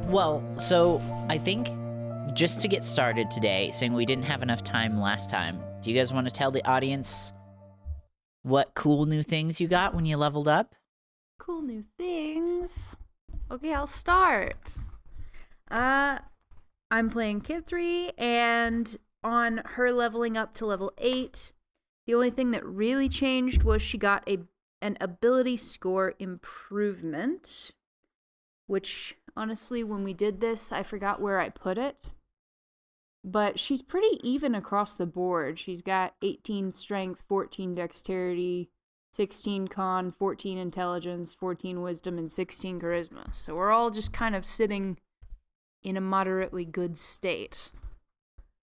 Well, so I think just to get started today, saying we didn't have enough time last time, do you guys want to tell the audience what cool new things you got when you leveled up? Cool new things. Okay, I'll start. I'm playing Kithri, and on her leveling up to level 8, the only thing that really changed was she got an ability score improvement, which honestly, when we did this, I forgot where I put it. But she's pretty even across the board. She's got 18 strength, 14 dexterity, 16 con, 14 intelligence, 14 wisdom, and 16 charisma. So we're all just kind of sitting in a moderately good state.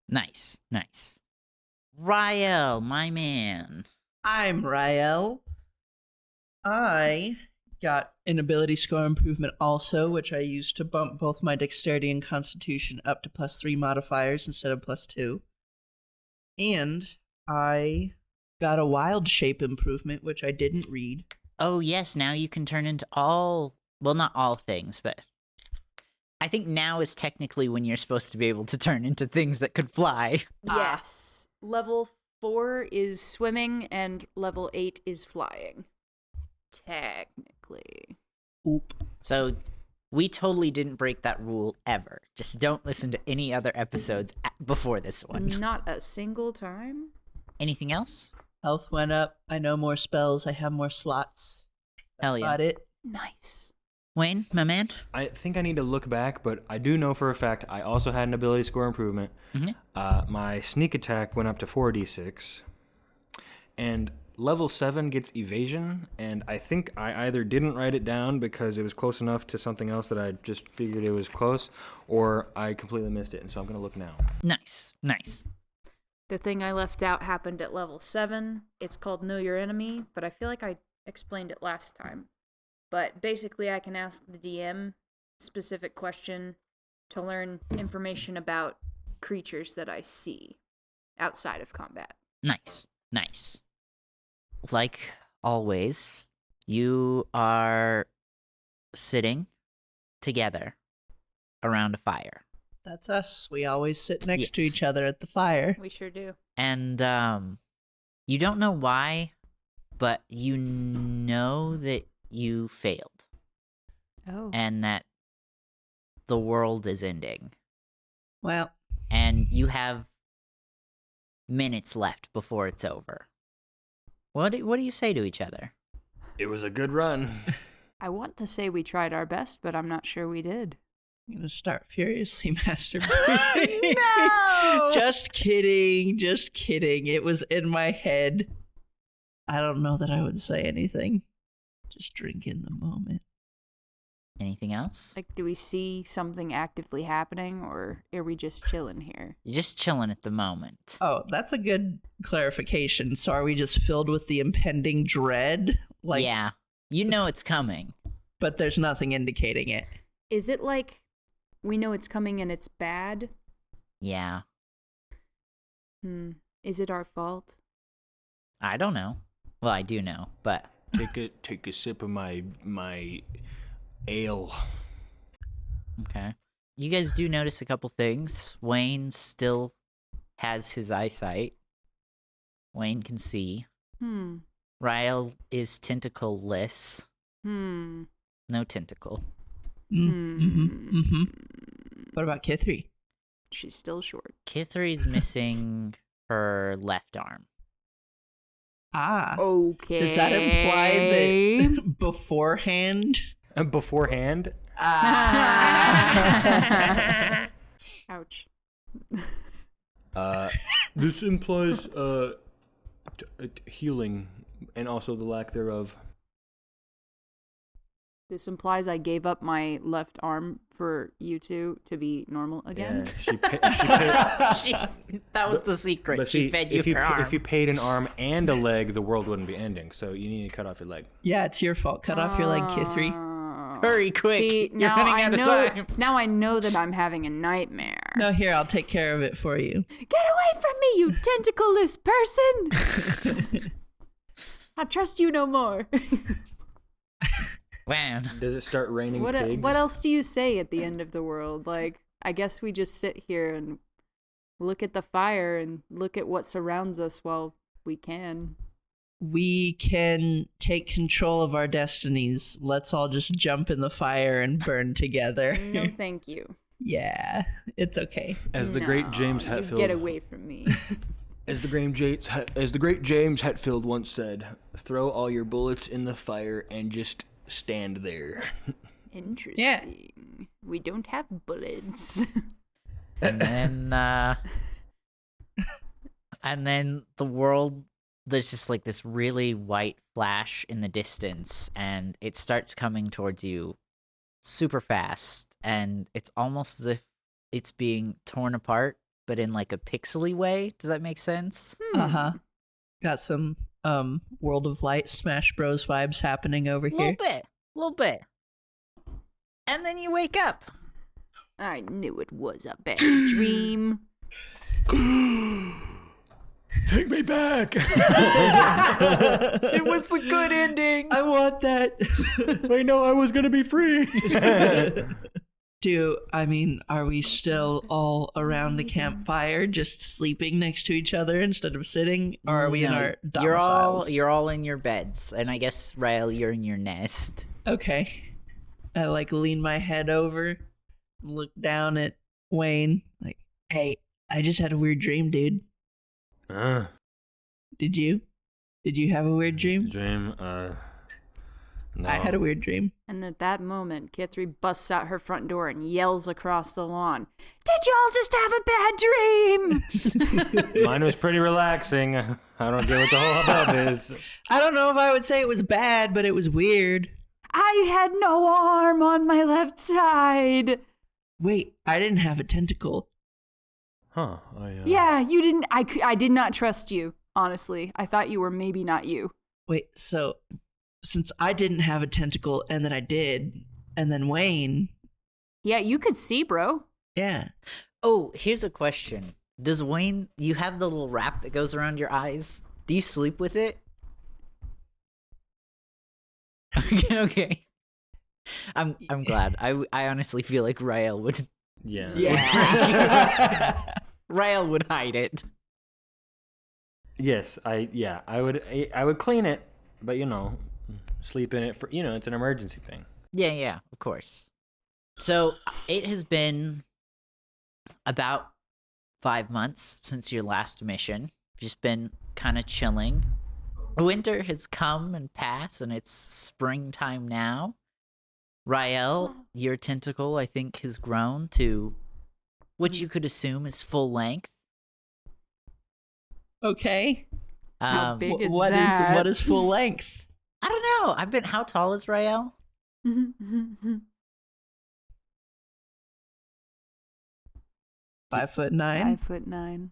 Nice. Rael, my man. I'm Rael. I got an ability score improvement also, which I used to bump both my dexterity and constitution up to +3 modifiers instead of +2. And I got a wild shape improvement, which I didn't read. Oh, yes, now you can turn into not all things, but I think now is technically when you're supposed to be able to turn into things that could fly. Yes. Level 4 is swimming, and level 8 is flying. Technically. Oop. So we totally didn't break that rule ever. Just don't listen to any other episodes before this one. Not a single time? Anything else? Health went up. I know more spells. I have more slots. Hell yeah. Got it. Nice. Wayne, my man? I think I need to look back, but I do know for a fact I also had an ability score improvement. Mm-hmm. My sneak attack went up to 4d6, and level 7 gets evasion, and I think I either didn't write it down because it was close enough to something else that I just figured it was close, or I completely missed it, and so I'm going to look now. Nice. The thing I left out happened at level 7. It's called Know Your Enemy, but I feel like I explained it last time. But basically, I can ask the DM specific question to learn information about creatures that I see outside of combat. Nice. Like always, you are sitting together around a fire. That's us. We always sit next to Yes. each other at the fire. We sure do. And you don't know why, but you know that you failed Oh. and that the world is ending. Well, And you have minutes left before it's over. What do you say to each other? It was a good run. I want to say we tried our best, but I'm not sure we did. I'm going to start furiously masturbating. No! Just kidding. It was in my head. I don't know that I would say anything. Just drink in the moment. Anything else? Like, do we see something actively happening, or are we just chilling here? You're just chilling at the moment. Oh, that's a good clarification. So are we just filled with the impending dread? Yeah. You know it's coming. But there's nothing indicating it. Is it like we know it's coming and it's bad? Yeah. Is it our fault? I don't know. Well, I do know, but... Take a sip of my ale. Okay. You guys do notice a couple things. Wayne still has his eyesight. Wayne can see. Rael is tentacleless. No tentacle. What about Kithri? She's still short. Kithri's missing her left arm. Ah. Okay. Does that imply that beforehand? Beforehand? Ouch. This implies healing and also the lack thereof. This implies I gave up my left arm for you two to be normal again. Yeah, That was the secret. But She see, fed you her arm. if you paid an arm and a leg, the world wouldn't be ending. So you need to cut off your leg. Yeah, it's your fault. Cut off your leg, Kithri. Hurry, quick. See, You're running out of time. Now I know that I'm having a nightmare. No, here, I'll take care of it for you. Get away from me, you tentacleless person! I trust you no more. Man. Does it start raining pigs? What else do you say at the end of the world? Like, I guess we just sit here and look at the fire and look at what surrounds us while we can. We can take control of our destinies. Let's all just jump in the fire and burn together. No, thank you. Yeah, it's okay. As the great James You Hetfield. get away from me. As the great James Hetfield once said, "Throw all your bullets in the fire and just stand there." Interesting. Yeah. We don't have bullets. And then the world, there's just like this really white flash in the distance, and it starts coming towards you super fast, and it's almost as if it's being torn apart, but in like a pixely way. Does that make sense? Uh-huh. Got some World of Light Smash Bros vibes happening over A here. little bit. And then you wake up. I knew it was a bad dream. Take me back. It was the good ending. I want that. I know I was gonna be free. Are we still all around the campfire, just sleeping next to each other instead of sitting? Or are we in No, our domiciles? You're all in your beds, and I guess Rael, you're in your nest. Okay. I lean my head over, look down at Wayne, like, hey, I just had a weird dream, dude. Did you? Did you have a weird dream? No. I had a weird dream. And at that moment, Kithri busts out her front door and yells across the lawn, "Did y'all just have a bad dream?" Mine was pretty relaxing. I don't get what the whole hubbub is. I don't know if I would say it was bad, but it was weird. I had no arm on my left side. Wait, I didn't have a tentacle. Huh. Yeah, you didn't. I did not trust you, honestly. I thought you were maybe not you. Wait, so since I didn't have a tentacle and then I did, and then Wayne, Yeah, you could see, bro. yeah. Oh, here's a question. Does Wayne, you have the little wrap that goes around your eyes? Do you sleep with it? Okay. I'm glad. I honestly feel like Rael would Yeah. Yeah. Rael would hide it. Yes, I would clean it, but sleep in it for it's an emergency thing. Yeah, of course. So it has been about 5 months since your last mission. Just been kind of chilling. Winter has come and passed, and it's springtime now. Rael, your tentacle, I think, has grown to what you could assume is full length. Okay. How big is what that? what is full length? I don't know. How tall is Rael? 5'9". 5'9".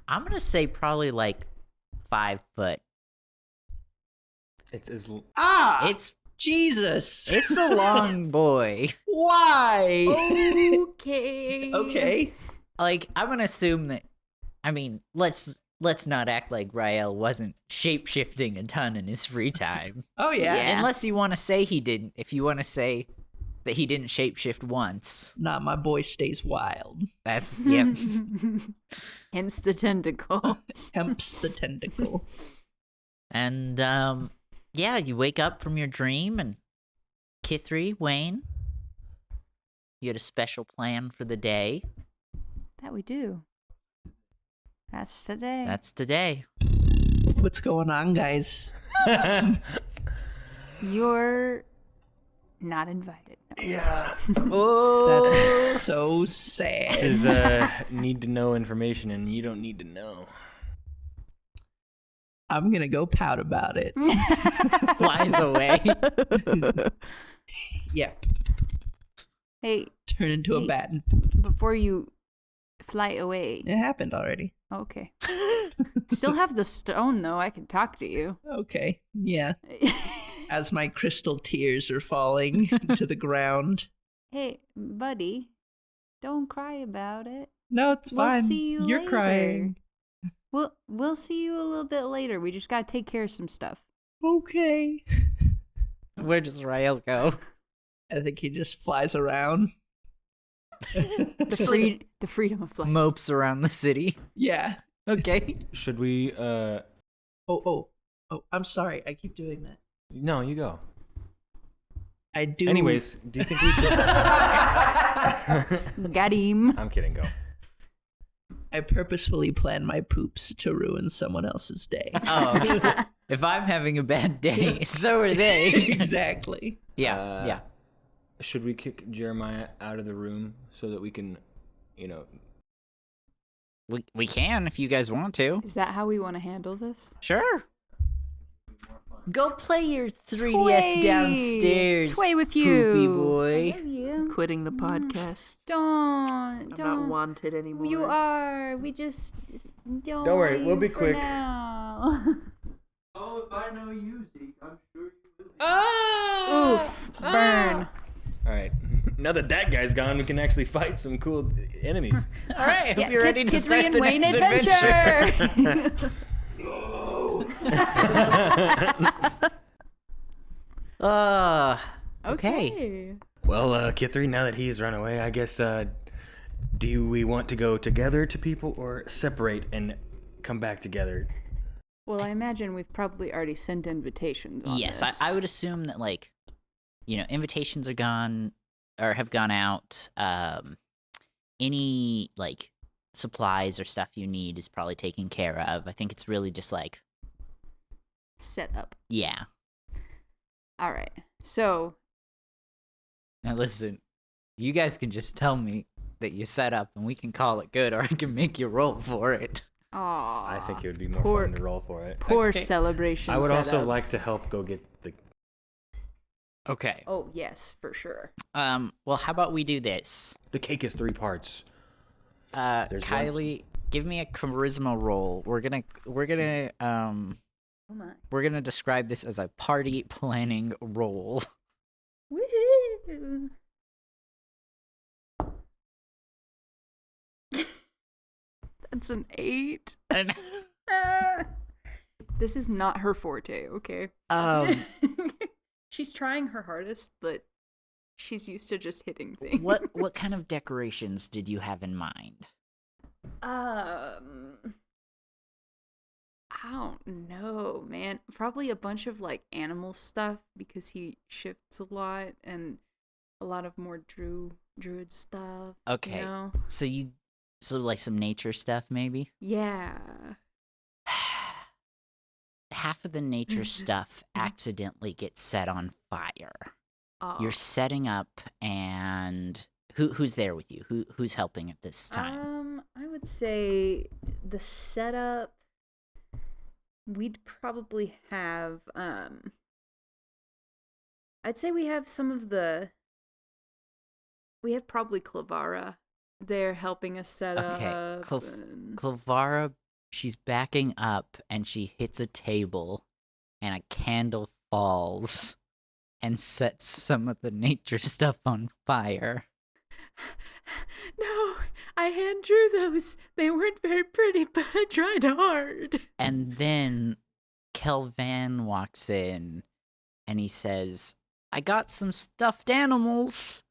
I'm gonna say probably like 5 foot. It's as It's Jesus. It's a long boy. Why? Okay. Okay. Like, I'm gonna assume that. I mean, let's not act like Rael wasn't shape-shifting a ton in his free time. Oh yeah. Yeah. Unless you want to say he didn't. If you want to say that he didn't shape-shift once, Nah, my boy stays wild. that's yep. Hence the tentacle. Hemps the tentacle. And yeah, you wake up from your dream, and Kithri, Wayne, you had a special plan for the day. That we do. That's today. That's today. What's going on, guys? You're not invited. No. Yeah. Oh, That's so sad. This is need to know information, and you don't need to know. I'm gonna go pout about it. flies away. Yeah. Hey, Turn into a Hey. bat. before you fly away. It happened already. Okay. Still have the stone, though. I can talk to you. Okay. Yeah. As my crystal tears are falling to the ground. Hey, buddy, don't cry about it. No, it's We'll fine. see you You're later. crying. We'll see you a little bit later. We just gotta take care of some stuff. Okay. Where does Rael go? I think he just flies around. The freedom of flight. Mopes around the city. Yeah. Okay. Should we? Oh, I'm sorry. I keep doing that. No, you go. I do. Anyways, do you think we should? Got him. I'm kidding. Go. I purposefully plan my poops to ruin someone else's day. Oh, if I'm having a bad day, so are they. Exactly. Yeah, yeah. Should we kick Jeremiah out of the room so that we can, We can if you guys want to. Is that how we want to handle this? Sure. Go play your 3DS downstairs. Toy with you. Poopy boy. I love you. Quitting the podcast. Don't. I'm not wanted anymore. You are. We just don't. worry, we'll be for quick. Now. Oh, if I know you, Zeke, I'm sure you will. Oof. Burn. All right. Now that guy's gone, we can actually fight some cool enemies. All right, I hope you're ready to Kithri start and the Wayne next adventure. Okay. Well, Kithri, now that he's run away, I guess, do we want to go together to people or separate and come back together? Well, I imagine we've probably already sent invitations on Yes, this. I would assume that, like, invitations are gone or have gone out. Any, like, supplies or stuff you need is probably taken care of. I think it's really just, like, set up. yeah. All right. So, Now, listen, you guys can just tell me that you set up and we can call it good, or I can make you roll for it. aw. I think it would be more fun to roll for it. Poor Okay. celebration I would also setups. like to help go get the... Okay. Oh, yes, for sure. Well, how about we do this? The cake is 3 parts. There's one. Kylee, give me a charisma roll. We're gonna Oh my. We're gonna describe this as a party planning roll. Woohoo! That's an 8. And, This is not her forte, okay? She's trying her hardest, but she's used to just hitting things. what kind of decorations did you have in mind? I don't know, man. Probably a bunch of like animal stuff because he shifts a lot, and a lot of more druid stuff. Okay. You know? So like some nature stuff maybe? Yeah. Half of the nature stuff accidentally gets set on fire. Oh. You're setting up, and who's there with you? Who's helping at this time? I would say the setup. We'd probably have. I'd say we have some of the. We have probably Clavara. They're helping us set Okay, up. and- Clavara, she's backing up and she hits a table, and a candle falls and sets some of the nature stuff on fire. No, I hand drew those. They weren't very pretty, but I tried hard. And then Kelvan walks in and he says, I got some stuffed animals.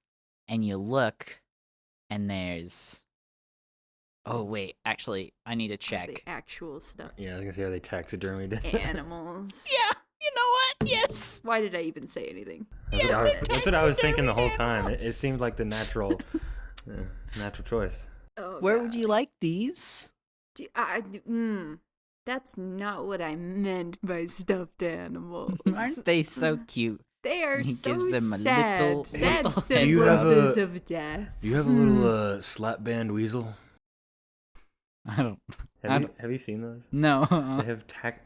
And you look, and there's... Oh, wait, actually, I need to check. The actual stuff. Yeah, I was gonna say, are they taxidermied? Animals. Yeah, you know what? Yes. Why did I even say anything? That's what I was thinking the whole time. taxidermied It seemed like the natural choice. Oh, Where God. would you like these? That's not what I meant by stuffed animals. Aren't they so cute? They are He so gives them a sad. little- Sad little Do you have semblances a- of death. Do you have a little slap band weasel? I don't... Have you seen those? No. They have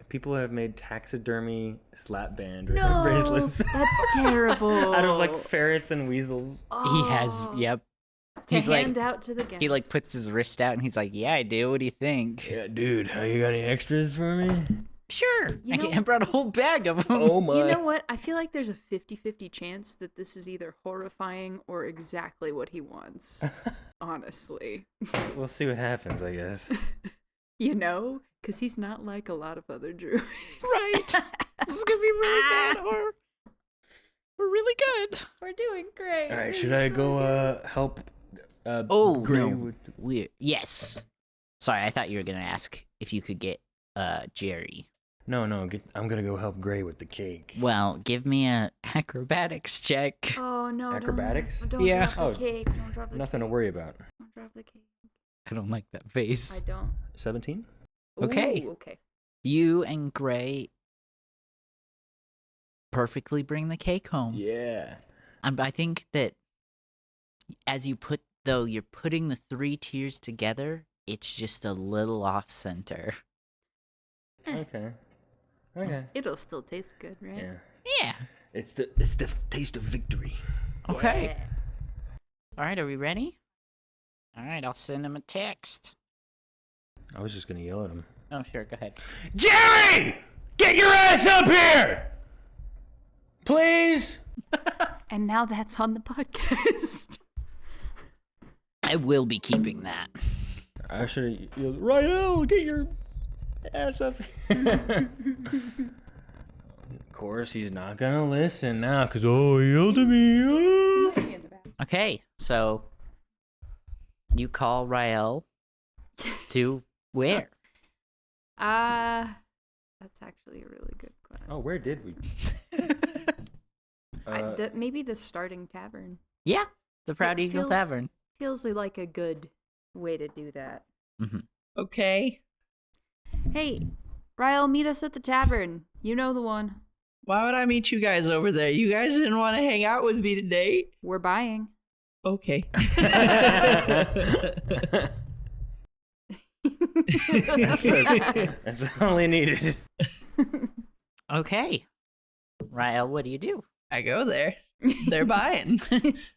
people have made taxidermy slap band No, bracelets that's terrible. out of like ferrets and weasels. He has, Oh, yep. To He's like, hand out to the guests. he like puts his wrist out and he's like, yeah, I do. What do you think? Yeah, dude, you got any extras for me? Sure. You I know- brought a whole bag of them. Oh my! You know what? I feel like there's a 50-50 chance that this is either horrifying or exactly what he wants. Honestly. We'll see what happens, I guess. You know? Because he's not like a lot of other druids. Right. This is going to be really bad. Or... We're really good. We're doing great. All right, should I go help? Gray No. with- Weird. Yes. Sorry, I thought you were gonna ask if you could get Jerry. No, I'm gonna go help Gray with the cake. Well, give me a acrobatics check. Oh no! Acrobatics? Don't Yeah. drop the cake. Don't drop the Nothing to cake. worry about. Don't drop the cake. I don't like that I face. don't. 17? Okay. Ooh, okay. You and Gray perfectly bring the cake home. Yeah. I think that as you're putting the 3 tiers together, it's just a little off center. Okay. It'll still taste good, right? Yeah. Yeah. It's the taste of victory. Okay. All right, are we ready? All right, I'll send him a text. I was just gonna yell at him. Oh, sure, go ahead. Jerry! Get your ass up here! Please? And now that's on the podcast. I will be keeping that. I should have yelled, Rael, get your ass up here. Of course, he's not gonna listen now, because, he yelled at me. Okay, so you call Rael to where? That's actually a really good question. Oh, where did we? Maybe the starting tavern. Yeah, the Proud It Eagle feels- Tavern. Feels like a good way to do that. Okay. Hey, Rael, meet us at the tavern. You know the one. Why would I meet you guys over there? You guys didn't want to hang out with me today. We're buying. Okay. That's all he needed. Okay. Rael, what do you do? I go there. They're buying.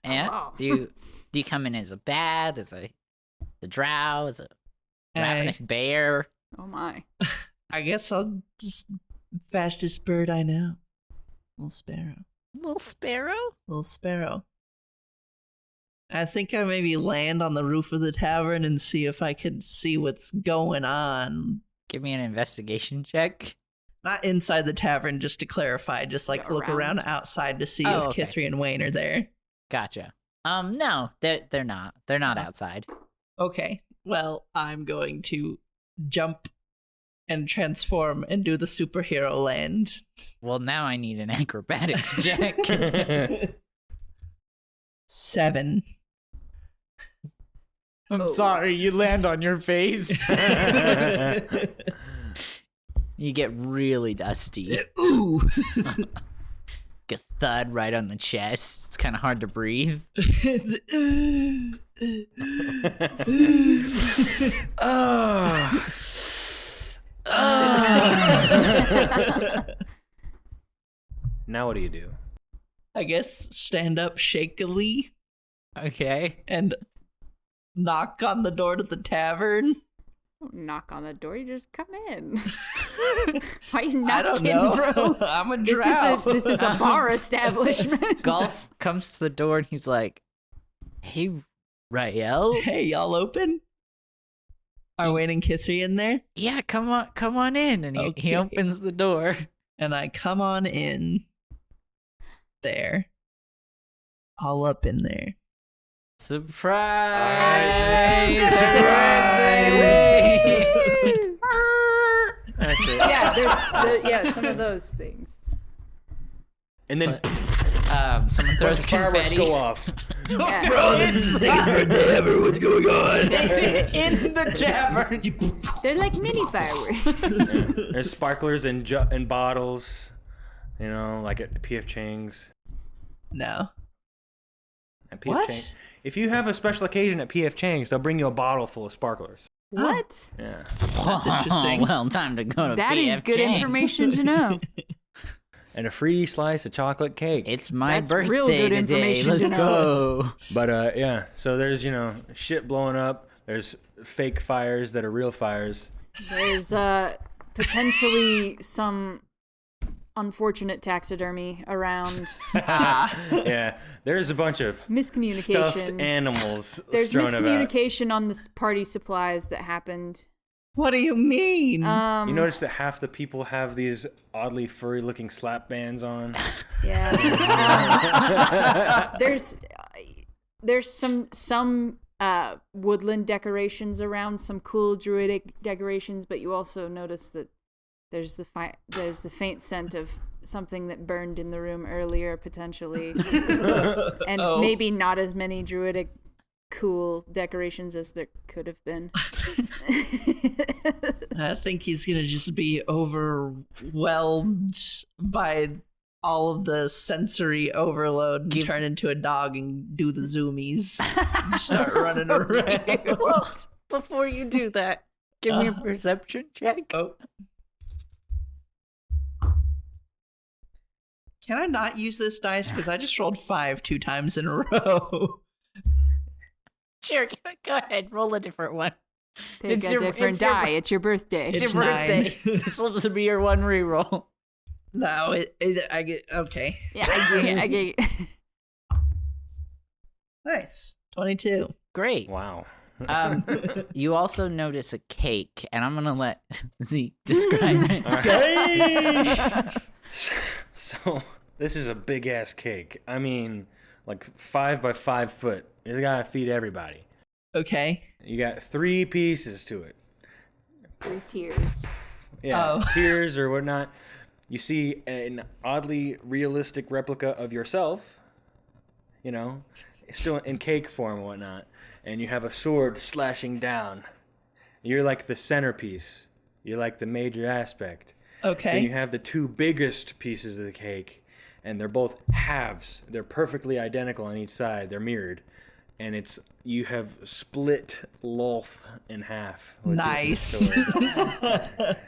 And Oh. do you come in as a bat, as the drow, as a ravenous bear? Oh my. I guess I'll just fastest bird I know. Little sparrow. Little sparrow? Little sparrow. I think I maybe land on the roof of the tavern and see if I could see what's going on. Give me an investigation check. Not inside the tavern, just to clarify. Just like look Around. around outside to see Oh, if okay. Kithri and Wayne are there. Gotcha. No, they're not. They're not outside. Okay. Well, I'm going to jump and transform and do the superhero land. Well, now I need an acrobatics check. 7. I'm sorry, you land on your face. You get really dusty. Ooh. Get a thud right on the chest. It's kind of hard to breathe. Now what do you do? I guess stand up shakily Okay. and knock on the door to the tavern. Don't knock on the door. You just come in. Why you I don't knocking, know. bro? I'm a This drow. is a bar establishment. Golf comes to the door and he's like, "Hey, Rael. Hey, y'all open? Are Wayne and Kithri in there? Yeah, come on in." And he Okay. opens the door. And I come on in. There. All up in there. Surprise! Surprise! That's it. Yeah, there's some of those things. And then Someone throws fireworks confetti go off. Yeah. Bro, this is the second birthday ever. What's going on? in the tavern. They're like mini fireworks. There's sparklers and bottles, like at PF Chang's. No. At PF What? Chang's. If you have a special occasion at PF Chang's, they'll bring you a bottle full of sparklers. What? Yeah. That's interesting. Well, time to go to That is PF good Chang's. information to know. And a free slice of chocolate cake. It's my That's real birthday good today. information to Let's know. go. But yeah, so there's shit blowing up. There's fake fires that are real fires. There's potentially some unfortunate taxidermy around. Yeah, there's a bunch of stuffed Miscommunication. animals There's strewn about. miscommunication on the party supplies that happened. What do you mean? You notice that half the people have these oddly furry-looking slap bands on. Yeah. There's some woodland decorations around, some cool druidic decorations, but you also notice that there's the faint scent of something that burned in the room earlier, potentially, and maybe not as many druidic cool decorations as there could have been. I think he's gonna just be overwhelmed by all of the sensory overload and turn into a dog and do the zoomies. Start running around. Well, before you do that, give me a perception check. Oh. Can I not use this dice? Because I just rolled 5 2 times in a row. Sure, go ahead. Roll a different one. Pick a different die. It's your birthday. It's your birthday. 9. This will be your one reroll. No, I get okay. Yeah, I get it. Nice. 22. Great. Wow. You also notice a cake, and I'm gonna let Zeke describe it. So this is a big ass cake. I mean, like 5 by 5 foot. You gotta feed everybody. Okay. You got 3 pieces to it. 3 tiers. Yeah, tiers or whatnot. You see an oddly realistic replica of yourself, you know, still in cake form and whatnot, and you have a sword slashing down. You're like the centerpiece. You're like the major aspect. Okay. Then you have the 2 biggest pieces of the cake, and they're both halves. They're perfectly identical on each side. They're mirrored. And you have split Lolth in half. Nice.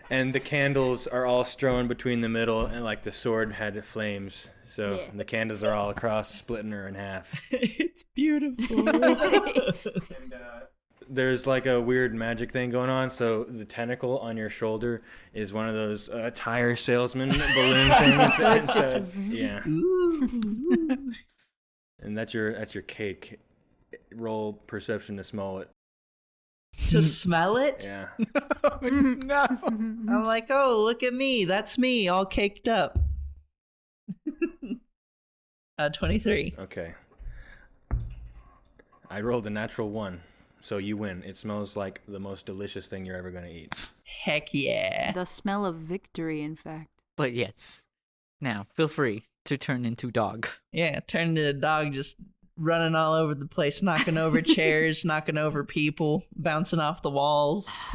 And the candles are all strewn between the middle, and like the sword had flames. So the candles are all across, splitting her in half. It's beautiful. And, there's like a weird magic thing going on. So the tentacle on your shoulder is one of those tire salesman balloon things. So it's just yeah. Ooh. And that's your cake. Roll perception to smell it. To smell it? Yeah. No. I'm like, oh, look at me. That's me, all caked up. 23. Okay. I rolled a natural 1, so you win. It smells like the most delicious thing you're ever gonna eat. Heck yeah. the smell of victory, in fact. But yes. Now, feel free to turn into dog. Yeah, turned into a dog, just running all over the place, knocking over chairs, knocking over people, bouncing off the walls.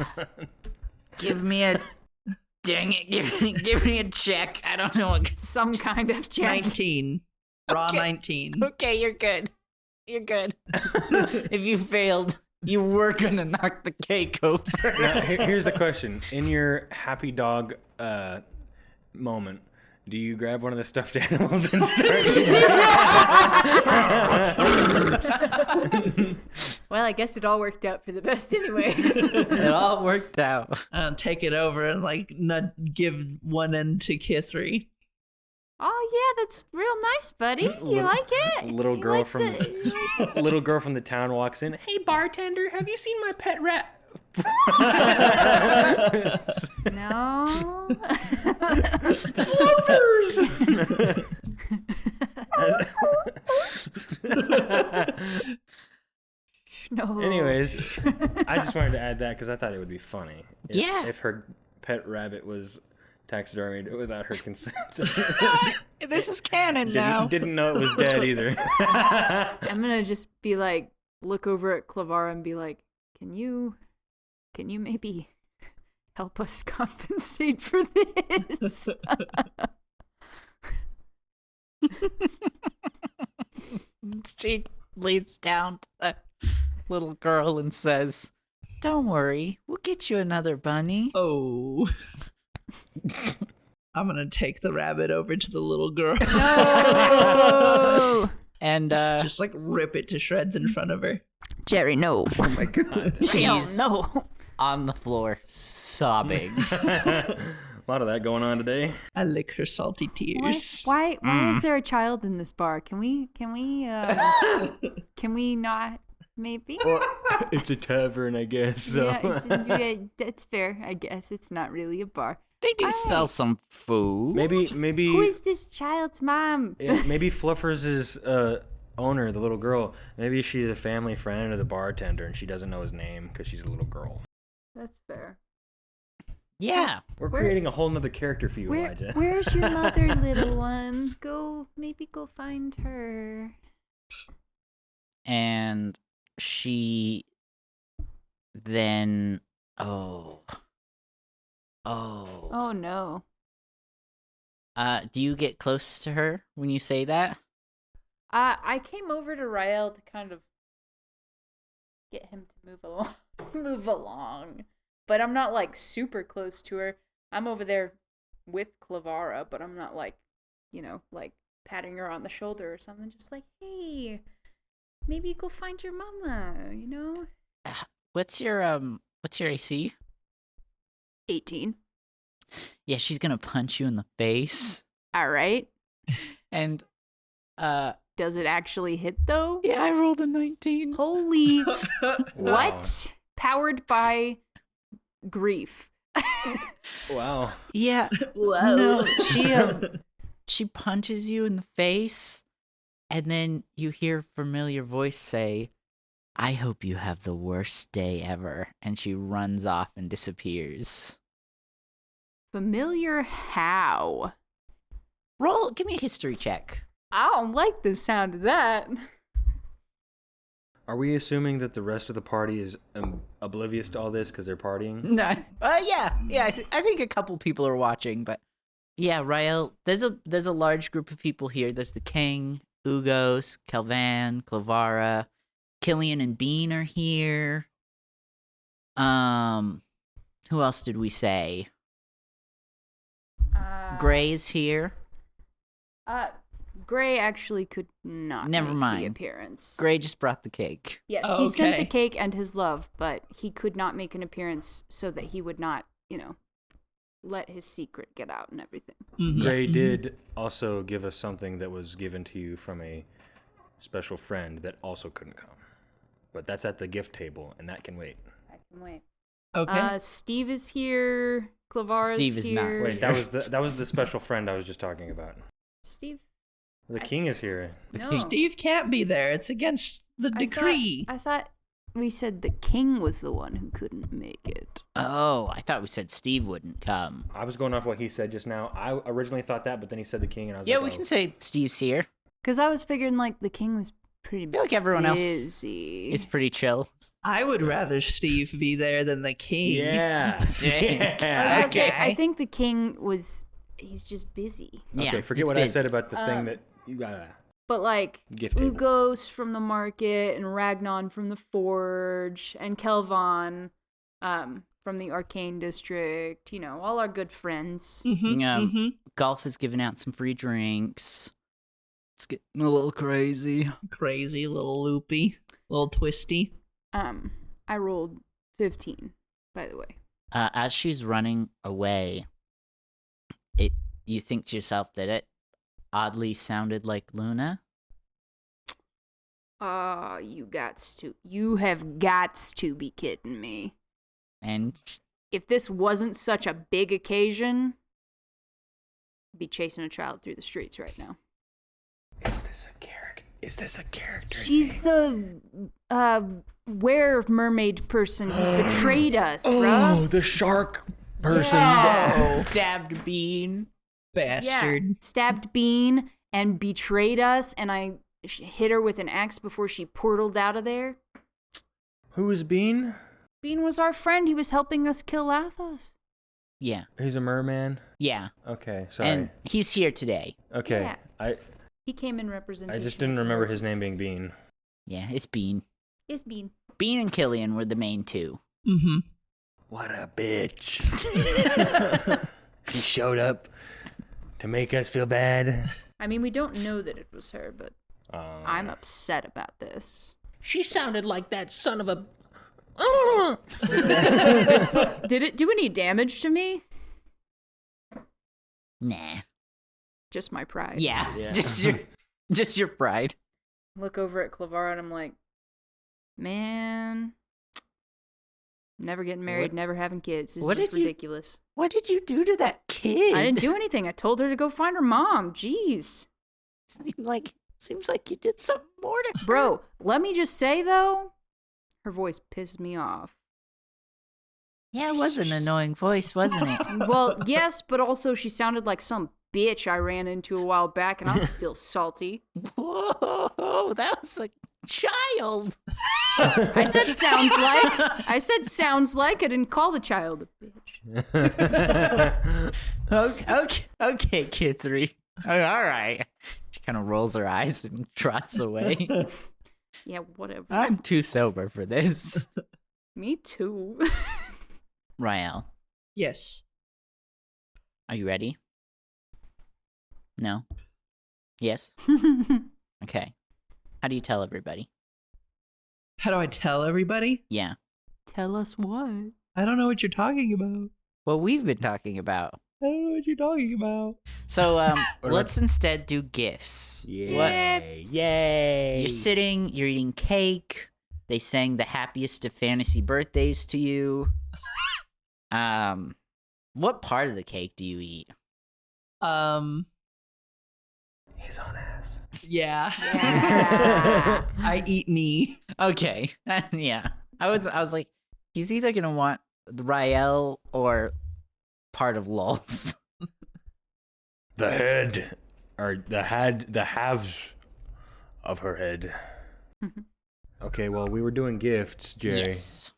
Give me a... Dang it, give me a check. I don't know what... Some kind of check. 19. Raw Okay. 19. Okay, you're good. You're good. If you failed, you were gonna knock the cake over. Now, here's the question. In your happy dog moment, do you grab one of the stuffed animals and start Well, I guess it all worked out for the best anyway. It all worked out. Take it over and like give one end to Kithri. Oh yeah, that's real nice, buddy. You like it? Little You girl like from little girl from the town walks in. Hey bartender, have you seen my pet rat? No. No. Anyways, I just wanted to add that because I thought it would be funny. If her pet rabbit was taxidermied without her consent. This is canon now. Didn't know it was dead either. I'm gonna just be like, look over at Clavara and be like, can you maybe help us compensate for this? She leads down to the little girl and says, "Don't worry, we'll get you another bunny." Oh. I'm gonna take the rabbit over to the little girl. No. And just like rip it to shreds in front of her. Jerry, no. Oh my god. she's No. on the floor sobbing. A lot of that going on today. I lick her salty tears. Why is there a child in this bar? Can we not maybe. It's a tavern, I guess. So. Yeah, that's fair. I guess it's not really a bar. They do sell some food. Maybe. Who is this child's mom? Yeah, maybe Fluffers' owner, the little girl. Maybe she's a family friend of the bartender, and she doesn't know his name because she's a little girl. That's fair. Yeah. We're creating a whole nother character for you, Elijah. Where's your mother, little one? Go find her. And she then oh no. do you get close to her when you say that? I came over to Rael to kind of get him to move along. But I'm not like super close to her. I'm over there with Clavara, but I'm not like, like patting her on the shoulder or something. Just like, hey, maybe go find your mama, What's your AC? 18. Yeah, she's gonna punch you in the face. All right. And does it actually hit though? yeah, I rolled a 19. Holy Wow. what? Powered by grief. Wow. Yeah. Whoa. No, she punches you in the face, and then you hear a familiar voice say, "I hope you have the worst day ever," and she runs off and disappears. Familiar how? Give me a history check. I don't like the sound of that. Are we assuming that the rest of the party is oblivious to all this because they're partying? No, yeah. I think a couple people are watching, but yeah, Rael. There's a large group of people here. There's the king, Ugos, Kelvan, Clavara, Killian, and Bean are here. Who else did we say? Gray is here. Gray actually could not Never make mind. the appearance. Gray just brought the cake. Yes, Oh, he sent the okay. cake and his love, but he could not make an appearance so that he would not, let his secret get out and everything. Mhm. Gray did also give us something that was given to you from a special friend that also couldn't come. But that's at the gift table, and that can wait. I can wait. Okay. Steve is here. Clavara's Steve is not. here. Wait, that was the special friend I was just talking about. Steve? The king is here. No. Steve can't be there. It's against the decree. I thought we said the king was the one who couldn't make it. Oh, I thought we said Steve wouldn't come. I was going off what he said just now. I originally thought that, but then he said the king, and I was Yeah, like, we oh. can say Steve's here. Because I was figuring, the king was pretty I feel like everyone else busy. is pretty chill. I would rather Steve be there than the king. Yeah. I was yeah. gonna say, Okay. I think the king he's just busy. Yeah, Okay, forget he's what I busy. said about the thing that you got. But Gift table. Ugos from the market and Ragnon from the forge and Kelvan from the arcane district, all our good friends. Mm-hmm, Yeah. mm-hmm. Golf is giving out some free drinks. It's getting a little crazy. Crazy, little loopy, little twisty. I rolled 15, by the way. As she's running away, you think to yourself that it oddly sounded like Luna. You have gots to be kidding me. And If this wasn't such a big occasion, I'd be chasing a child through the streets right now. Is this a character? She's the were mermaid person who betrayed us, bruh. Oh, the shark person. Yeah. stabbed Bean. Bastard. Yeah. Stabbed Bean and betrayed us, and I hit her with an axe before she portaled out of there. Who is Bean? Bean was our friend. He was helping us kill Lathos. Yeah. He's a merman. Yeah. Okay, sorry. And he's here today. Okay, Yeah. He came in representation. I just didn't of remember the his name being mermaids. Bean. Yeah, it's Bean. It's Bean. Bean and Killian were the main two. Mm-hmm. What a bitch. She showed up to make us feel bad. I mean, we don't know that it was her, but I'm upset about this. She sounded like that son of a... Did it do any damage to me? Nah. Just my pride. Yeah. Yeah. Just your pride. Look over at Clavara and I'm like, Man. Never getting married, never having kids. It's What just did you- ridiculous. What did you do to that kid? I didn't do anything. I told her to go find her mom. Jeez. Seems like you did something more to her. Bro, let me just say, though, her voice pissed me off. Yeah, it was an annoying voice, wasn't it? Well, yes, but also she sounded like some bitch I ran into a while back, and I'm still salty. Whoa, that was a child. I said sounds like. I said sounds like. I didn't call the child a bitch. Okay, Kithri. All right. She kind of rolls her eyes and trots away. Yeah, whatever. I'm too sober for this. Me too. Rael, Yes. are you ready? No? Yes? Okay. How do you tell everybody? How do I tell everybody? Yeah. Tell us what. I don't know what you're talking about. What we've been talking about. I don't know what you're talking about. So, let's instead do gifts. Yay! Gifts. Yay! You're sitting, you're eating cake. They sang the happiest of fantasy birthdays to you. What part of the cake do you eat? He's on ass. Yeah. Yeah. I eat me. Okay. Yeah. I was like, he's either gonna want the Rael or part of LOL. The head, or the halves of her head. Okay, well, we were doing gifts, Jerry. Yes.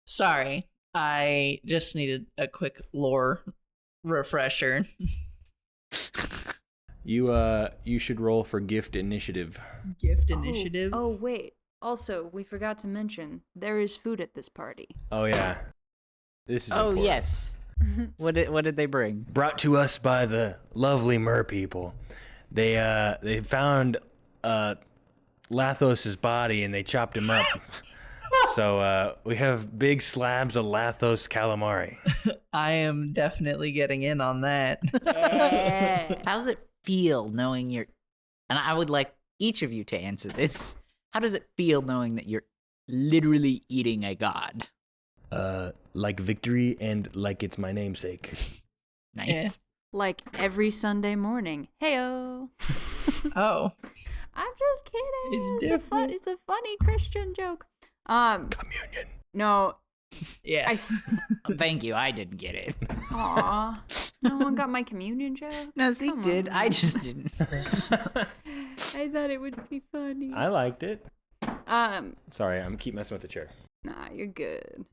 Sorry. I just needed a quick lore refresher. You should roll for gift initiative. Gift initiative. Oh, wait. Also, we forgot to mention, there is food at this party. Oh yeah, this is Oh important. yes. What did they bring? Brought to us by the lovely mer people. They found Lathos's body and they chopped him up. So we have big slabs of Lathos calamari. I am definitely getting in on that. Yeah. How does it feel knowing you're, and I would like each of you to answer this. How does it feel knowing that you're literally eating a god? Like victory and like it's my namesake. Nice. Like every Sunday morning. Heyo. Oh. I'm just kidding. It's different. It's a funny Christian joke. Communion. No. Yeah. Thank you. I didn't get it. Aw. No one got my communion joke? No, Zeke Come did. on. I just didn't. I thought it would be funny. I liked it. Um, Sorry, I'm keep messing with the chair. nah, you're good.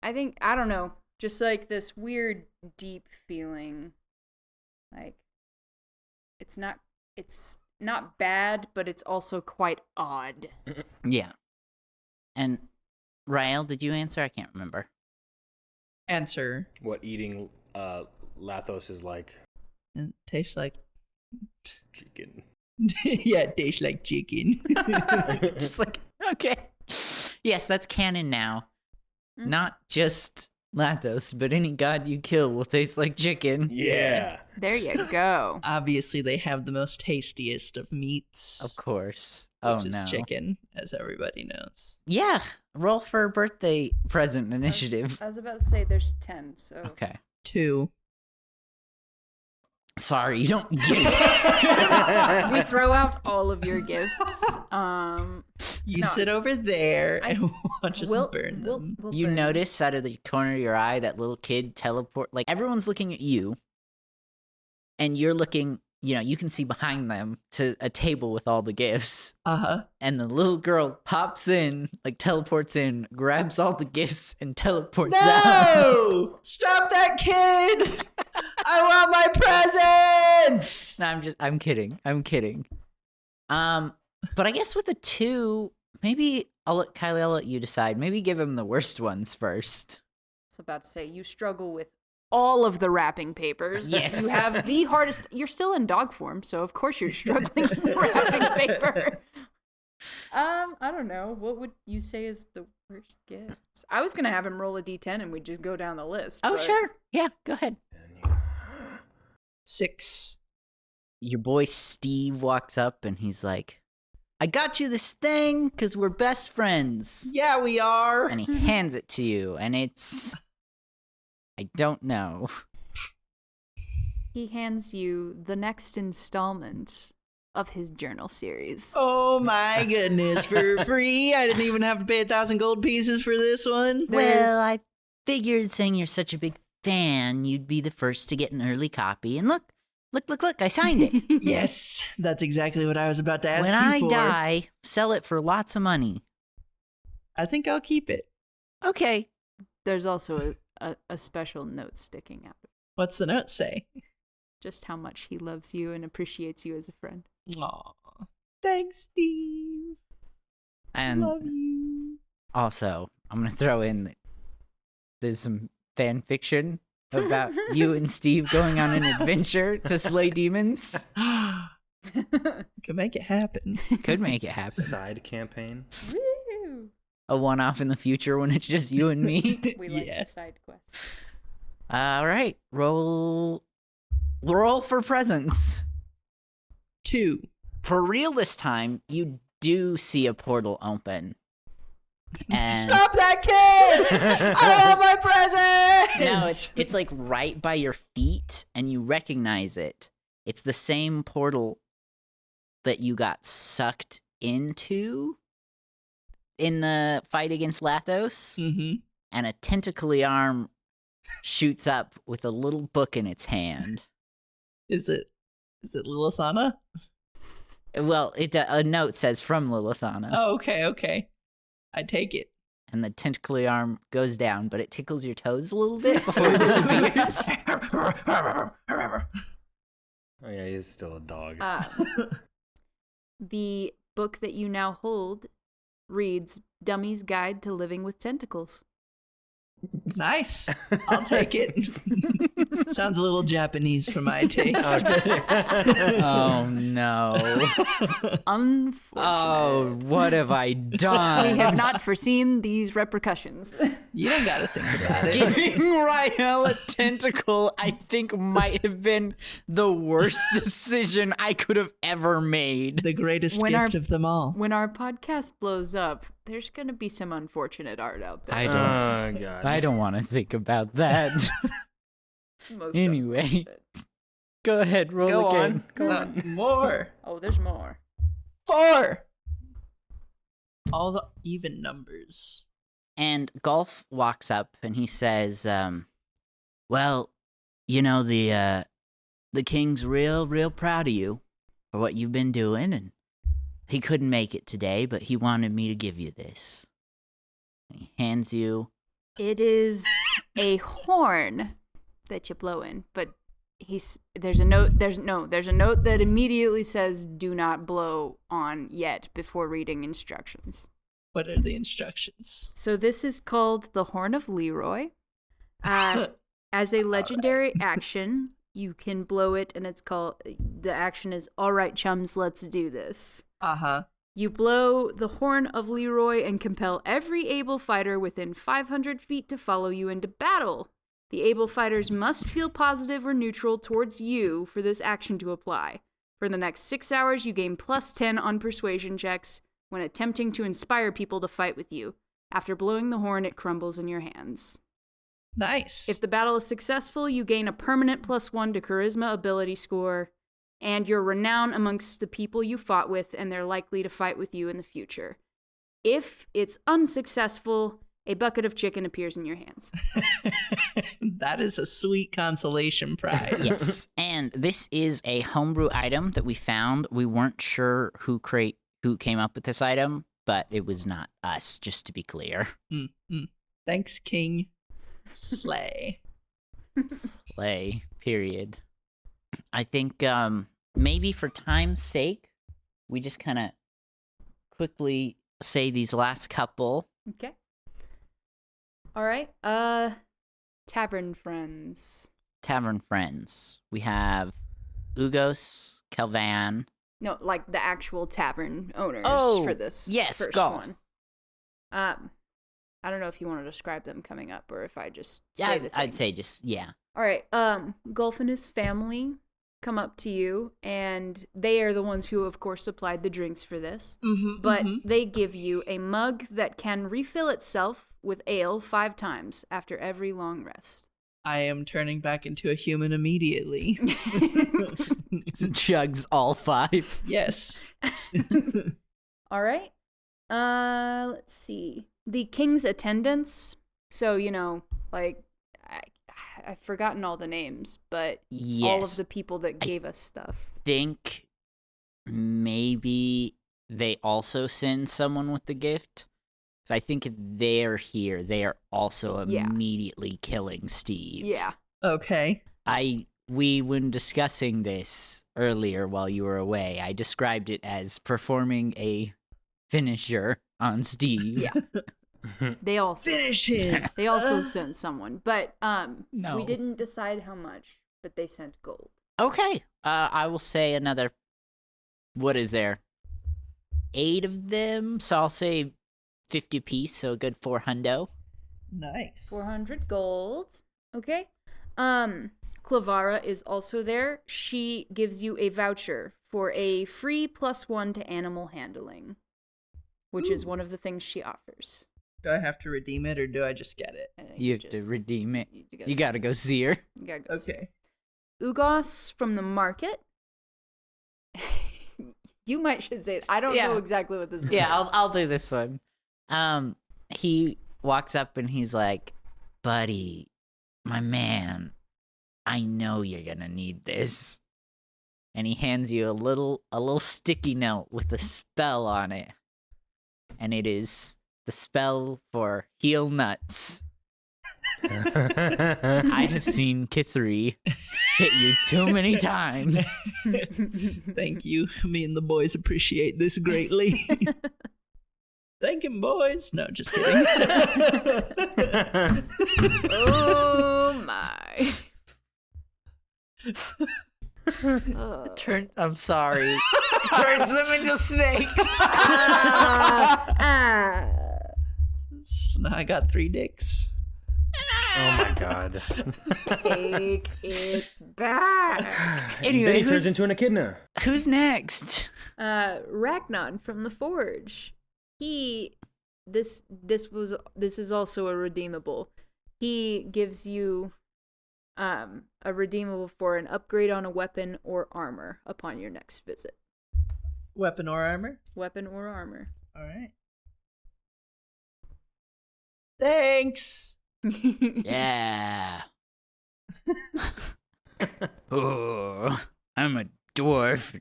I don't know, just like this weird, deep feeling. Like, it's not bad, but it's also quite odd. Yeah. And Rael, did you answer? I can't remember. Answer. What eating Lathos is like. It tastes like. Chicken. Yeah, it tastes like chicken. Just like, okay. Yes, that's canon now. Mhm. Not just Lathos, but any god you kill will taste like chicken. Yeah. There you go. Obviously, they have the most tastiest of meats. Of course. Which Oh is no. chicken, as everybody knows. Yeah. Roll for birthday present initiative. I was about to say there's 10, so. Okay. 2. Sorry, you don't get it. We throw out all of your gifts. You No. sit over there and watch us We'll burn them. we'll You burn. notice out of the corner of your eye that little kid teleport. Like everyone's looking at you, and you're looking. You can see behind them to a table with all the gifts. Uh-huh. And the little girl pops in, like teleports in, grabs all the gifts, and teleports out. No! Stop that kid! I want my presents! No, I'm kidding. But I guess with the 2, maybe Kylie, I'll let you decide. Maybe give him the worst ones first. I was about to say, you struggle with all of the wrapping papers. Yes. You have the hardest. You're still in dog form, so of course you're struggling with the wrapping paper. I don't know. What would you say is the worst gifts? I was gonna have him roll a d10 and we'd just go down the list. Oh, but- sure. Yeah, go ahead. 6. Your boy Steve walks up and he's like, I got you this thing because we're best friends. Yeah, we are. And he hands it to you, and it's... I don't know. He hands you the next installment of his journal series. Oh my goodness, for free? I didn't even have to pay 1,000 gold pieces for this one. Well, I figured saying you're such a big fan, you'd be the first to get an early copy. And look, I signed it. Yes, that's exactly what I was about to ask When you I for. die, sell it for lots of money. I think I'll keep it. Okay. There's also a special note sticking out. What's the note say? Just how much he loves you and appreciates you as a friend. Aw. Thanks, Steve. And Love you. also, I'm going to throw in that there's some fan fiction about you and Steve going on an adventure to slay demons. Could make it happen. Could make it happen. Side campaign. Woo! A one-off in the future when it's just you and me. We like Yeah. the side quests. All right, roll for presents. 2. For real this time, you do see a portal open. And Stop that kid! I want my present! no, it's like right by your feet, and you recognize it. It's the same portal that you got sucked into in the fight against Lathos, Mm-hmm. and a tentacly arm shoots up with a little book in its hand. Is it Lilithana? Well, a note says from Lilithana, Oh, okay. I take it. and the tentacly arm goes down, but it tickles your toes a little bit before it disappears. Oh yeah, he's still a dog. The book that you now hold reads Dummy's Guide to Living with Tentacles. Nice. I'll take it. Sounds a little Japanese for my taste. Oh no. Unfortunate. Oh, what have I done? We have not foreseen these repercussions. You don't gotta think about it. Giving Rael a tentacle, I think, might have been the worst decision I could have ever made. The greatest When gift our- of them all. When our podcast blows up, there's going to be some unfortunate art out there. I Oh god. I don't want to think about that. It's most Anyway. unfortunate. Go ahead, roll Go again. on. Go Not on. more. Oh, there's more. 4. All the even numbers. And Golf walks up and he says, well, you know, the king's real proud of you for what you've been doing, and he couldn't make it today, but he wanted me to give you this. And he hands you. It is a horn that you blow in, but there's a note that immediately says do not blow on yet before reading instructions. What are the instructions? So this is called the Horn of Leroy. As a legendary action, you can blow it, and the action is all right, chums, let's do this. Uh-huh. You blow the Horn of Leroy and compel every able fighter within 500 feet to follow you into battle. The able fighters must feel positive or neutral towards you for this action to apply. For the next 6 hours, you gain +10 on persuasion checks when attempting to inspire people to fight with you. After blowing the horn, it crumbles in your hands. Nice. If the battle is successful, you gain a permanent +1 to charisma ability score, and your renown amongst the people you fought with, and they're likely to fight with you in the future. If it's unsuccessful, a bucket of chicken appears in your hands. That is a sweet consolation prize. Yes. And this is a homebrew item that we found. We weren't sure who came up with this item, but it was not us, just to be clear. Thanks, King. Slay. Slay, period. I think maybe for time's sake, we just kind of quickly say these last couple. Okay. All right. Tavern friends. Tavern friends. We have Ugos, Kelvan. No, like the actual tavern owners for this yes, first golf. one. I don't know if you want to describe them coming up or if I just say the things. I'd say just, yeah. All right. Golf and his family come up to you, and they are the ones who, of course, supplied the drinks for this. Mm-hmm, But they give you a mug that can refill itself with ale 5 times after every long rest. I am turning back into a human immediately. Chugs all 5. Yes. All right. Let's see. The king's attendants. So, like, I've forgotten all the names, but all of the people that gave us stuff. Think maybe they also send someone with the gift. So I think if they're here, they are also immediately killing Steve. Yeah. Okay. When discussing this earlier while you were away, I described it as performing a finisher on Steve. Yeah. They also Finish him. They also sent someone, but No. we didn't decide how much, but they sent gold. Okay. I will say another. What is there? 8 of them, so I'll say 50 piece, so a good 400. Nice. 400 gold. Okay. Clavara is also there. She gives you a voucher for a free +1 to animal handling, which is one of the things she offers. Do I have to redeem it or do I just get it? I think You have to just- redeem it. You You gotta go see her. You gotta go see Okay. her. Ugos from the market. You might should say it. I don't know exactly what this is. Yeah, I'll do this one. He walks up and he's like, "Buddy, my man, I know you're gonna need this." And he hands you a little sticky note with a spell on it. And it is the spell for heal nuts. I have seen Kithri hit you too many times. Thank you. Me and the boys appreciate this greatly. Thank him, boys. No, just kidding. Oh my. I'm sorry. Turns them into snakes. I got 3 dicks. Oh my god. Take it back. Anyway, Then he turns into an echidna. who's next? Ragnon from the Forge. This is also a redeemable. He gives you a redeemable for an upgrade on a weapon or armor upon your next visit. Weapon or armor? Weapon or armor. All right. Thanks. Yeah. Oh, I'm a dwarf.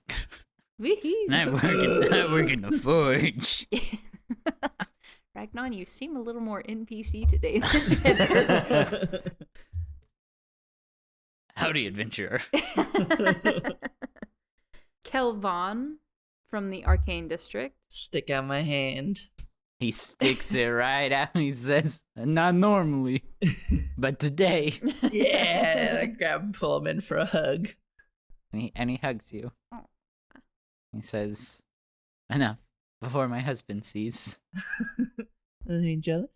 And I work in the forge. Ragnon, you seem a little more NPC today than ever. Howdy, adventurer. Kelvon from the Arcane District. Stick out my hand. He sticks it right out. He says, "Not normally, but today." Yeah. I grab and pull him in for a hug. And he hugs you. He says, "Enough before my husband sees." Are you jealous?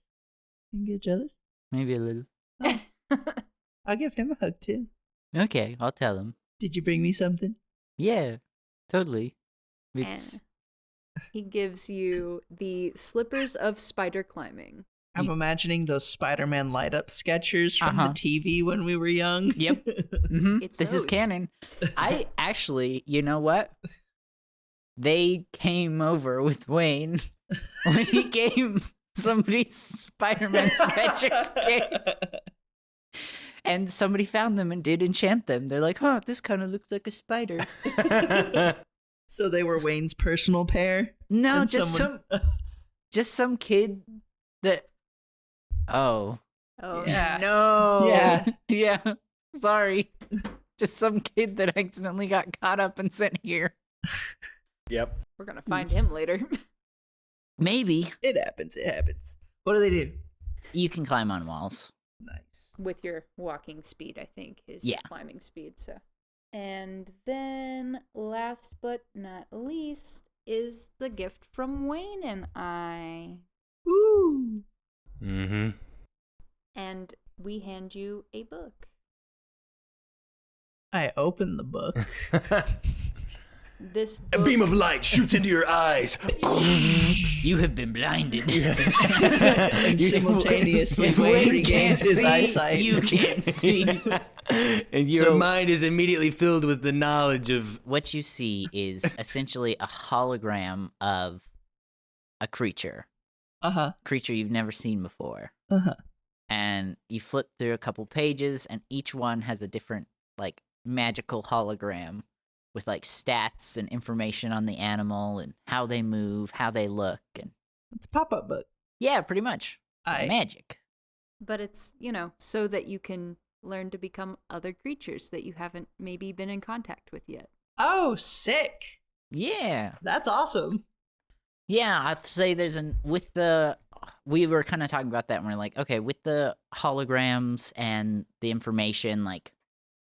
You get jealous? Maybe a little. I'll give him a hug too. Okay, I'll tell him. Did you bring me something? Yeah, totally. And It's he gives you the slippers of spider climbing. I'm imagining those Spider-Man light-up sketchers from the TV when we were young. Yep. It's this is those. canon. I actually, you know what? They came over with Wayne when he gave somebody Spider-Man sketchers came. And somebody found them and did enchant them. They're like, "Huh, this kind of looks like a spider." So they were Wayne's personal pair? No, And just some kid that. Oh. Oh Yeah. no. Yeah. Yeah. Sorry. Just some kid that accidentally got caught up and sent here. Yep. We're gonna find him later. Maybe. It happens. It happens. What do they do? You can climb on walls. Nice. With your walking speed, I think, is Yeah. your climbing speed. So, and then last but not least is the gift from Wayne and I, Woo! Mm-hmm. and we hand you a book. I open the book. This book, A beam of light shoots into your eyes. You have been blinded. And simultaneously, If Wayne Wayne regains can't his see, eyesight. you can't see. And your So- mind is immediately filled with the knowledge of... What you see is essentially a hologram of a creature you've never seen before. And you flip through a couple pages, and each one has a different, like, magical hologram with, like, stats and information on the animal and how they move, how they look, and It's a pop-up book. yeah, pretty much magic. but it's, so that you can learn to become other creatures that you haven't maybe been in contact with yet. Oh, sick. Yeah. That's awesome. Yeah, I'd say we were kind of talking about that, and we're like, okay, with the holograms and the information, like,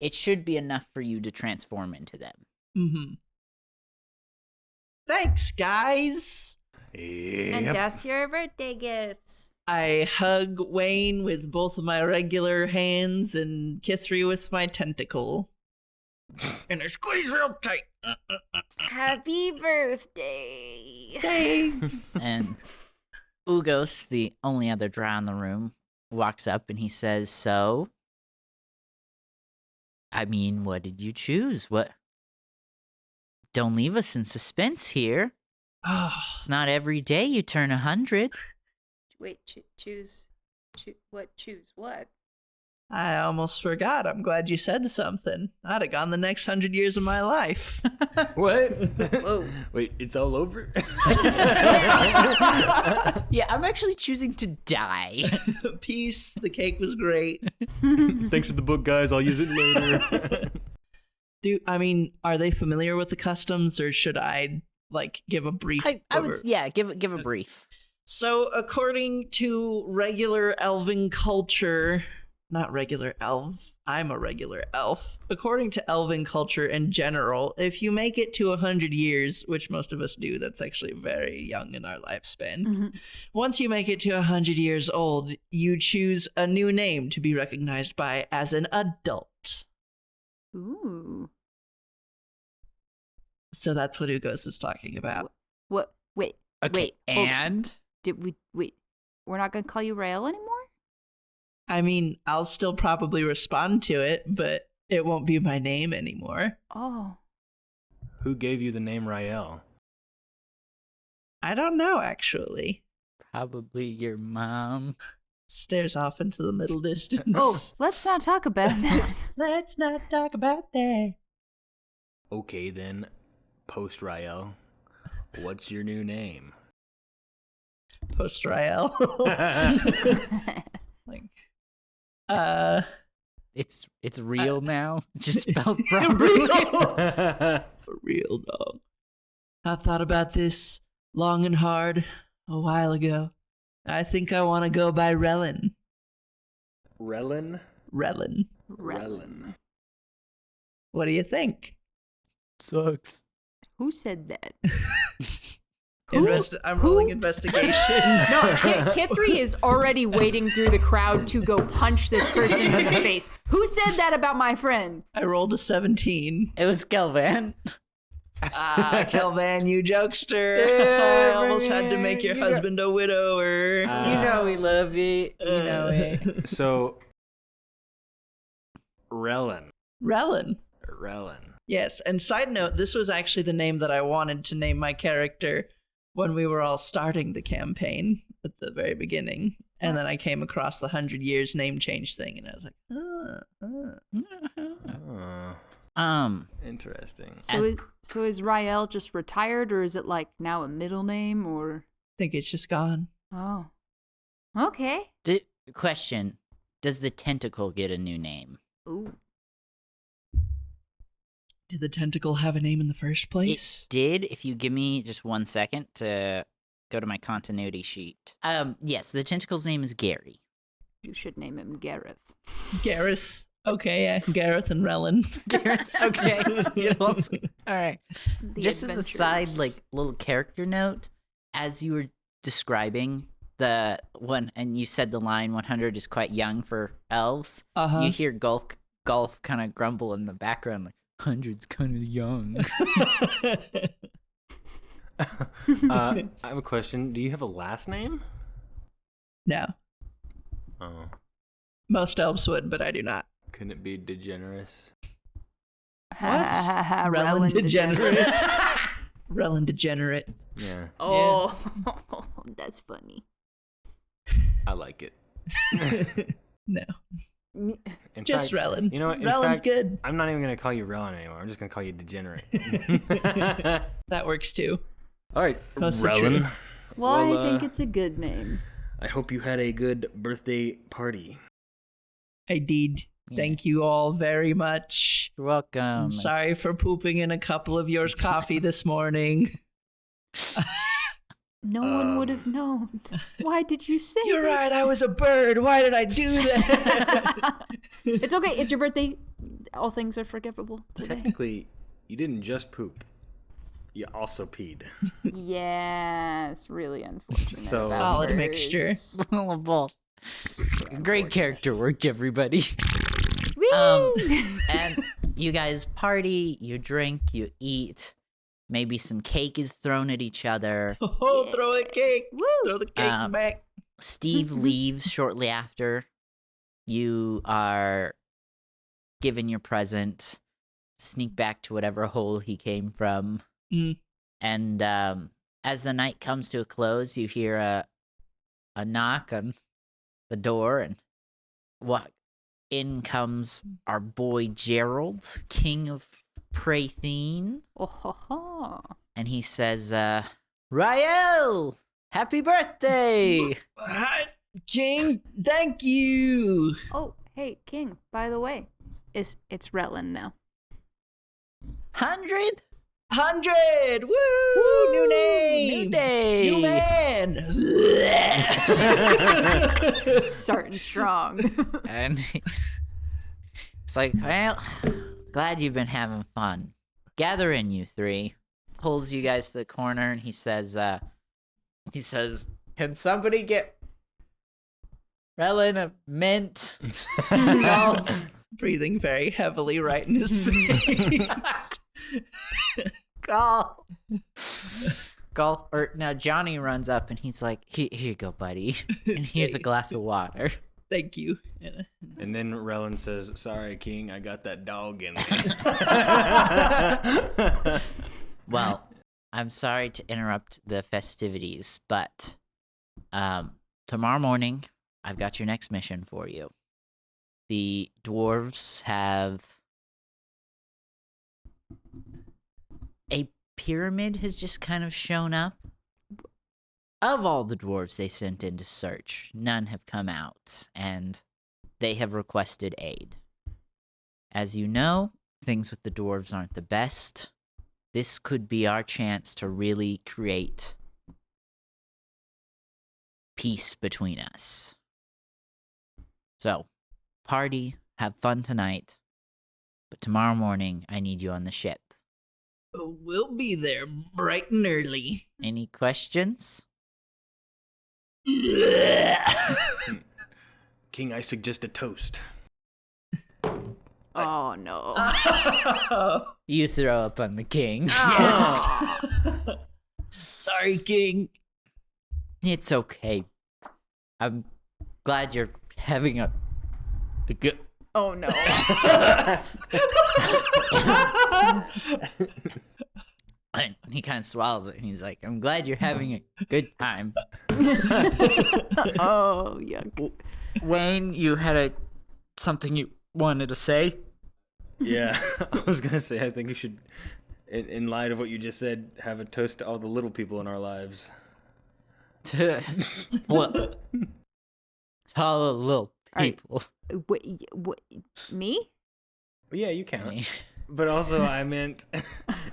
it should be enough for you to transform into them. Mm-hmm. Thanks, guys. And that's your birthday gifts. I hug Wayne with both of my regular hands and Kithri with my tentacle. And I squeeze real tight. Happy birthday. Thanks. And Ugos, the only other drow in the room, walks up and he says, "So, I mean, what did you choose? What? Don't leave us in suspense here. Oh, It's not every day you turn 100. Wait, choose what? I almost forgot. I'm glad you said something. I'd have gone the next 100 years of my life. What? Whoa. Wait, it's all over? Yeah, I'm actually choosing to die." Peace. The cake was great. Thanks for the book, guys. I'll use it later. Are they familiar with the customs, or should I, give a brief? I would, yeah, give a brief. So, according to regular elven culture, not regular elf, I'm a regular elf. According to elven culture in general, if you make it to 100 years, which most of us do, that's actually very young in our lifespan. Once you make it to 100 years old, you choose a new name to be recognized by as an adult. Ooh. So that's what Ugos is talking about. What? Wait. Okay, Wait. hold on. and Wait. We're not going to call you Rael anymore? I'll still probably respond to it, but it won't be my name anymore. Oh. Who gave you the name Rael? I don't know, actually. probably your mom. Stares off into the middle distance. Oh, let's not talk about that. Let's not talk about that. Okay, then, post Rael, what's your new name? Post Rael. It's real now. Just spelled properly. For real, dog. I thought about this long and hard a while ago. I think I want to go by Relin. Relin? Relin. What do you think? Sucks. Who said that? I'm rolling investigation. No, Kithri is already wading through the crowd to go punch this person in the face. Who said that about my friend? I rolled a 17. It was Kelvan. Kelvan, you jokester. Yeah, I almost had to man, make your you know- husband a widower. You know we love you. You know it. So, Relin. Relin. Yes, and side note, this was actually the name that I wanted to name my character when we were all starting the campaign at the very beginning. And then I came across the 100 years name change thing, and I was like, Interesting. So is Rael just retired, or is it like now a middle name, or? I think it's just gone. Oh, okay. Question: does the tentacle get a new name? Ooh. Did the tentacle have a name in the first place? It did. If you give me just 1 second to go to my continuity sheet. Yes, the tentacle's name is Gary. You should name him Gareth. Gareth. Okay, yeah, Gareth and Relin. Gareth. Okay. All right. The Just as a side, adventures. like little character note, as you were describing the one, and you said the line 100 is quite young for elves. Uh-huh. You hear Gulk Golf kind of grumble in the background, like, 100's kind of young. I have a question. Do you have a last name? No. Oh. Most elves would, but I do not. Couldn't it be DeGeneres? Relin DeGeneres. Relin Degenerate. Yeah. Oh, that's funny. I like it. No. In Just fact, Relin. You know what? In Relin's fact, good. I'm not even going to call you Relin anymore. I'm just going to call you Degenerate. That works too. All right, Mostly true. Relin. Well, Well, I think it's a good name. I hope you had a good birthday party. I did. Yeah. Thank you all very much. You're welcome. I'm sorry for pooping in a couple of yours coffee this morning. No one would have known. Why did you say You're that? right, I was a bird. Why did I do that? It's okay. It's your birthday. All things are forgivable today. Technically, you didn't just poop. You also peed. Yeah, it's really unfortunate. So- Solid Birds. mixture. Both. Great character work, everybody. Whee! And you guys party, you drink, you eat. Maybe some cake is thrown at each other. Oh, throw a cake. Woo! Throw the cake back. Steve leaves shortly after. You are given your present. Sneak back to whatever hole he came from. Mm. And as the night comes to a close, you hear a knock on the door, and in comes our boy Gerald, King of Prathine. Oh, ho, ho. And he says, Rael, happy birthday! Hi, King, thank you. Oh, hey, King, by the way, it's Relin now. 100? 100. Woo! New name. New day! New man. Starting strong. And it's like, well, glad you've been having fun. Gather in, you three. Pulls you guys to the corner, and he says, can somebody get Relin a mint? Golf. Breathing very heavily right in his face. Golf. Golf. Or now Johnny runs up, and he's like, here you go, buddy. And here's a glass of water. Thank you. And then Relin says, sorry, King, I got that dog in there. Well, I'm sorry to interrupt the festivities, but tomorrow morning, I've got your next mission for you. The dwarves have... A pyramid has just kind of shown up. Of all the dwarves they sent in to search, none have come out, and they have requested aid. As you know, things with the dwarves aren't the best. This could be our chance to really create peace between us. So, party, have fun tonight, but tomorrow morning I need you on the ship. We'll be there bright and early. Any questions? King, I suggest a toast. Oh, no. You throw up on the king. Yes. Sorry, King. It's okay. I'm glad you're having a good... Oh, no. And he kind of swallows it, and he's like, I'm glad you're having a good time. Oh, yuck. Wayne, you had something you wanted to say? Yeah, I was going to say, I think you should, in light of what you just said, have a toast to all the little people in our lives. What? All the little people. What, me? Yeah, you count. But also, I meant,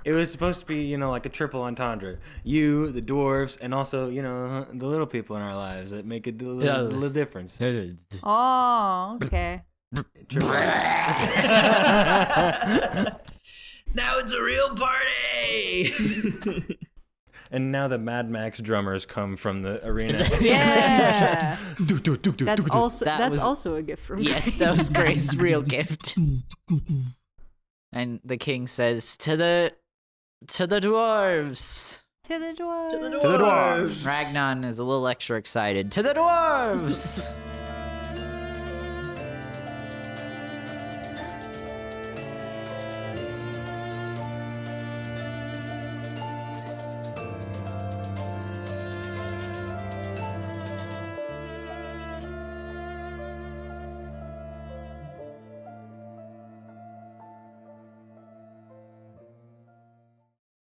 it was supposed to be, like a triple entendre. You, the dwarves, and also, the little people in our lives that make a little difference. Oh, okay. Now it's a real party. And now the Mad Max drummers come from the arena. Yeah. That's That was- also a gift from Yes, that was Grace's real gift. And the king says, to the dwarves. To the dwarves. To the To the dwarves. dwarves. Ragnar is a little extra excited. To the dwarves!